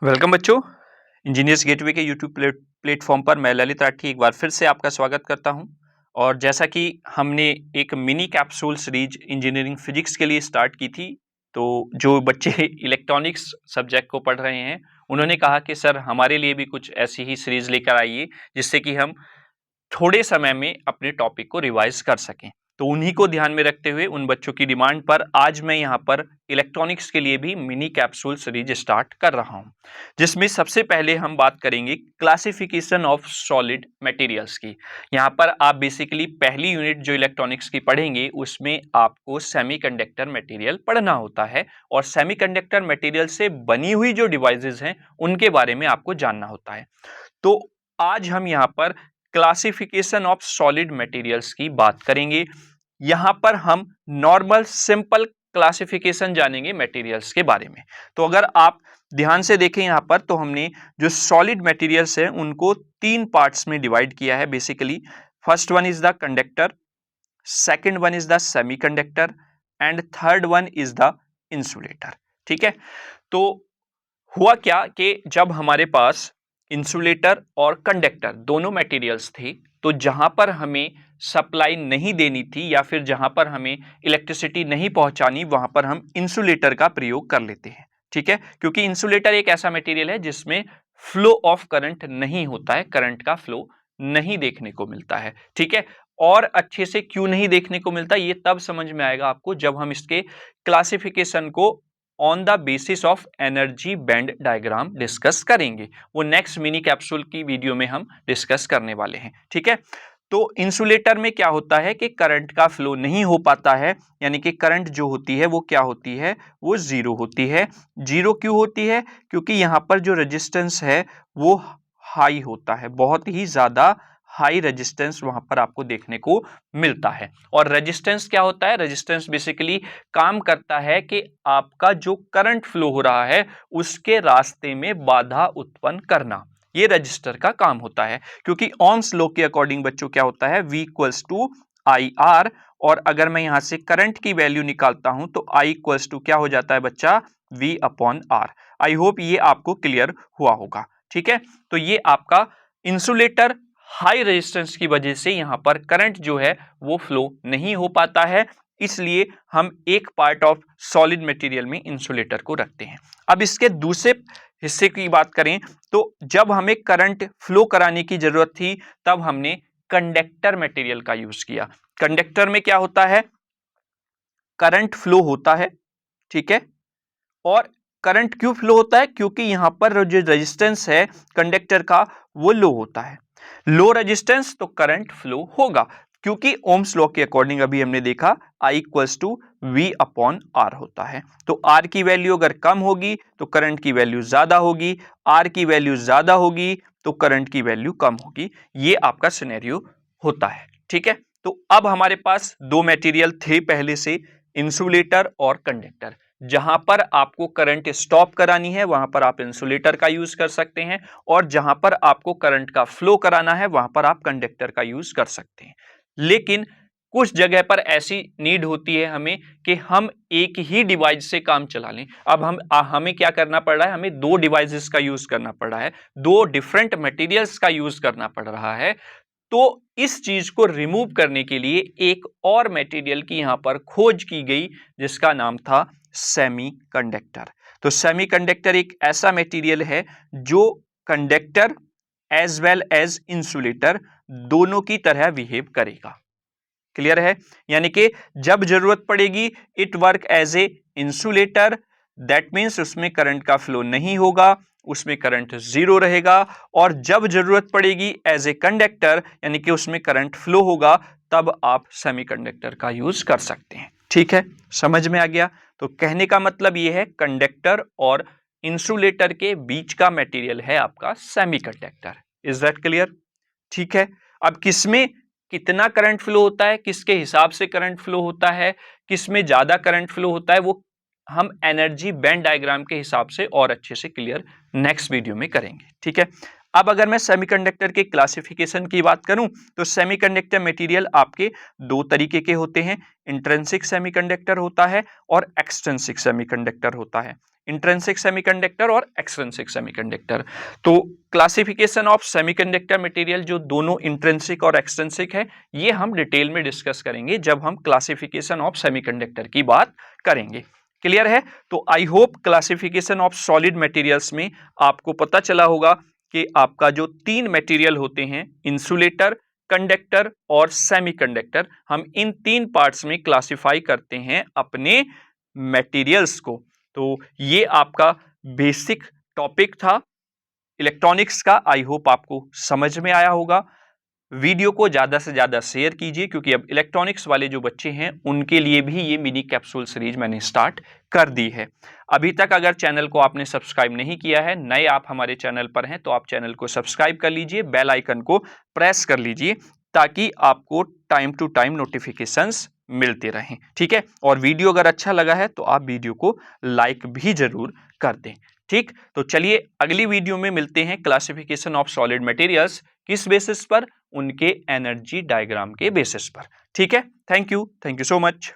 Welcome बच्चों। Engineers gateway के YouTube platform पर मैं ललित राठी एक बार फिर से आपका स्वागत करता हूं। और जैसा कि हमने एक mini capsule series engineering physics के लिए स्टार्ट की थी, तो जो बच्चे इलेक्ट्रॉनिक्स सब्जेक्ट को पढ़ रहे हैं उन्होंने कहा कि सर हमारे लिए भी कुछ ऐसी ही सीरीज लेकर आइए जिससे कि हम थोड़े समय में अपने टॉपिक को रिवाइज कर सकें। तो उन्हीं को ध्यान में रखते हुए उन बच्चों की डिमांड पर आज मैं यहाँ पर इलेक्ट्रॉनिक्स के लिए भी मिनी कैप्सूल सीरीज स्टार्ट कर रहा हूँ, जिसमें सबसे पहले हम बात करेंगे क्लासिफिकेशन ऑफ सॉलिड मटेरियल्स की। यहाँ पर आप बेसिकली पहली यूनिट जो इलेक्ट्रॉनिक्स की पढ़ेंगे उसमें आपको सेमीकंडक्टर मटेरियल पढ़ना होता है और सेमीकंडक्टर मटेरियल से बनी हुई जो डिवाइसेस हैं उनके बारे में आपको जानना होता है। तो आज हम यहाँ पर क्लासिफिकेशन ऑफ सॉलिड मटेरियल्स की बात करेंगे। यहां पर हम नॉर्मल सिंपल क्लासिफिकेशन जानेंगे मटेरियल्स के बारे में। तो अगर आप ध्यान से देखें यहां पर, तो हमने जो सॉलिड मटेरियल्स हैं उनको तीन पार्ट्स में डिवाइड किया है basically. First one is the conductor, second one is the semiconductor and third one is the insulator. ठीक है, तो हुआ क्या कि जब हमारे पास इंसुलेटर और कंडक्टर दोनों मटेरियल्स थे, तो जहां पर हमें सप्लाई नहीं देनी थी या फिर जहां पर हमें इलेक्ट्रिसिटी नहीं पहुंचानी, वहां पर हम इंसुलेटर का प्रयोग कर लेते हैं। ठीक है, क्योंकि इंसुलेटर एक ऐसा मटेरियल है जिसमें फ्लो ऑफ करंट नहीं होता है, करंट का फ्लो नहीं देखने को मिलता है। ठीक है, और अच्छे से क्यों नहीं देखने को मिलता ये तब समझ में आएगा आपको जब हम इसके क्लासिफिकेशन को on the basis of energy band diagram discuss करेंगे। वो नेक्स्ट मिनी कैप्सूल की वीडियो में हम डिस्कस करने वाले हैं। ठीक है, तो इंसुलेटर में क्या होता है कि करंट का फ्लो नहीं हो पाता है, यानी कि करंट जो होती है वो क्या होती है, वो जीरो होती है। जीरो क्यों होती है? क्योंकि यहां पर जो रेजिस्टेंस है वो हाई होता है, बहुत ही ज्यादा हाई रेजिस्टेंस वहां पर आपको देखने को मिलता है। और रेजिस्टेंस क्या होता है? रेजिस्टेंस बेसिकली काम करता है कि आपका जो करंट फ्लो हो रहा है उसके रास्ते में बाधा उत्पन्न करना, ये रजिस्टर का काम होता है। क्योंकि ओम्स लॉ के अकॉर्डिंग बच्चों क्या होता है, V equals to I R, और अगर मैं यहां से करंट की वैल्यू निकालता हूं तो I इक्वल्स टू क्या हो जाता है बच्चा, V upon R. I hope ये आपको क्लियर हुआ होगा। ठीक है, तो ये आपका इंसुलेटर हाई रेजिस्टेंस की वजह से यहां पर करंट जो है वो फ्लो नहीं हो पाता है, इसलिए हम एक पार्ट ऑफ सॉलिड मटेरियल में इंसुलेटर को रखते हैं। अब इसके दूसरे हिस्से की बात करें तो जब हमें करंट फ्लो कराने की जरूरत थी तब हमने कंडक्टर मटेरियल का यूज किया। कंडक्टर में क्या होता है, करंट फ्लो होता है। ठीक है, और करंट क्यों फ्लो होता है? क्योंकि यहां पर जो रेजिस्टेंस है कंडक्टर का वो लो होता है। लो रेजिस्टेंस तो करंट फ्लो होगा, क्योंकि ओम्स लॉ के अकॉर्डिंग अभी हमने देखा I equals to V upon R होता है। तो R की वैल्यू अगर कम होगी तो करंट की वैल्यू ज्यादा होगी, R की वैल्यू ज्यादा होगी तो करंट की वैल्यू कम होगी। ये आपका सिनेरियो होता है। ठीक है, तो अब हमारे पास दो मटेरियल थे पहले से, इंसुलेटर और कंडक्टर। जहां पर आपको करंट स्टॉप करानी है वहां पर आप इंसुलेटर का यूज कर सकते हैं, और जहां पर आपको करंट का फ्लो कराना है वहां पर आप कंडक्टर का यूज कर सकते हैं। लेकिन कुछ जगह पर ऐसी नीड होती है हमें कि हम एक ही डिवाइस से काम चला लें। अब हमें क्या करना पड़ रहा है, हमें दो डिवाइसेस का यूज करना पड़ रहा है, दो डिफरेंट मटेरियल्स का यूज करना पड़ रहा है। तो इस चीज को रिमूव करने के लिए एक और मटेरियल की यहां पर खोज की गई जिसका नाम था सेमीकंडक्टर। तो सेमीकंडक्टर एक ऐसा मटेरियल है जो conductor as well as insulator दोनों की तरह बिहेव करेगा। क्लियर है? यानी कि जब जरूरत पड़ेगी it work as a insulator, that means उसमें करंट का फ्लो नहीं होगा, उसमें करंट जीरो रहेगा। और जब जरूरत पड़ेगी एज ए कंडक्टर, यानी कि उसमें करंट फ्लो होगा, तब आप सेमीकंडक्टर का यूज कर सकते हैं। ठीक है, समझ में आ गया? तो कहने का मतलब यह है कंडक्टर और इंसुलेटर के बीच का मटेरियल है आपका सेमीकंडक्टर। Is that clear? ठीक है, अब किसमें कितना करंट फ्लो होता है, किसके हिसाब से करंट फ्लो होता है, किसमें ज्यादा करंट फ्लो होता है, वो हम एनर्जी बैंड डायग्राम के हिसाब से और अच्छे से क्लियर नेक्स्ट वीडियो में करेंगे। ठीक है, अब अगर मैं सेमीकंडक्टर के क्लासिफिकेशन की बात करूं तो सेमीकंडक्टर मटेरियल आपके दो तरीके के होते हैं, इंट्रिंसिक सेमीकंडक्टर होता है और एक्सट्रिंसिक सेमीकंडक्टर होता है। इंट्रिंसिक सेमीकंडक्टर और एक्सट्रिंसिक सेमीकंडक्टर। तो क्लासिफिकेशन ऑफ सेमीकंडक्टर मटेरियल जो दोनों इंट्रिंसिक और एक्सट्रिंसिक है, ये हम डिटेल में डिस्कस करेंगे जब हम क्लासिफिकेशन ऑफ सेमीकंडक्टर की बात करेंगे। क्लियर है? तो I hope classification of solid materials में आपको पता चला होगा कि आपका जो 3 मटेरियल होते हैं, इंसुलेटर, कंडक्टर और सेमीकंडक्टर, हम इन 3 पार्ट्स में क्लासिफाई करते हैं अपने मटेरियल्स को। तो ये आपका बेसिक टॉपिक था इलेक्ट्रॉनिक्स का। आई होप आपको समझ में आया होगा। वीडियो को ज्यादा से ज्यादा शेयर कीजिए, क्योंकि अब इलेक्ट्रॉनिक्स वाले जो बच्चे हैं उनके लिए भी ये मिनी कैप्सूल सीरीज मैंने स्टार्ट कर दी है। अभी तक अगर चैनल को आपने सब्सक्राइब नहीं किया है, नए आप हमारे चैनल पर हैं, तो आप चैनल को सब्सक्राइब कर लीजिए, बेल आइकन को प्रेस कर लीजिए, ताकि आपको टाइम टू टाइम नोटिफिकेशंस मिलते रहें। ठीक है? और वीडियो अगर अच्छा लगा है तो आप वीडियो को लाइक भी जरूर कर दें। ठीक, तो चलिए अगली वीडियो में मिलते हैं क्लासिफिकेशन ऑफ सॉलिड मटेरियल्स, किस बेसिस पर? उनके एनर्जी डायग्राम के बेसिस पर। ठीक है? Thank you so much.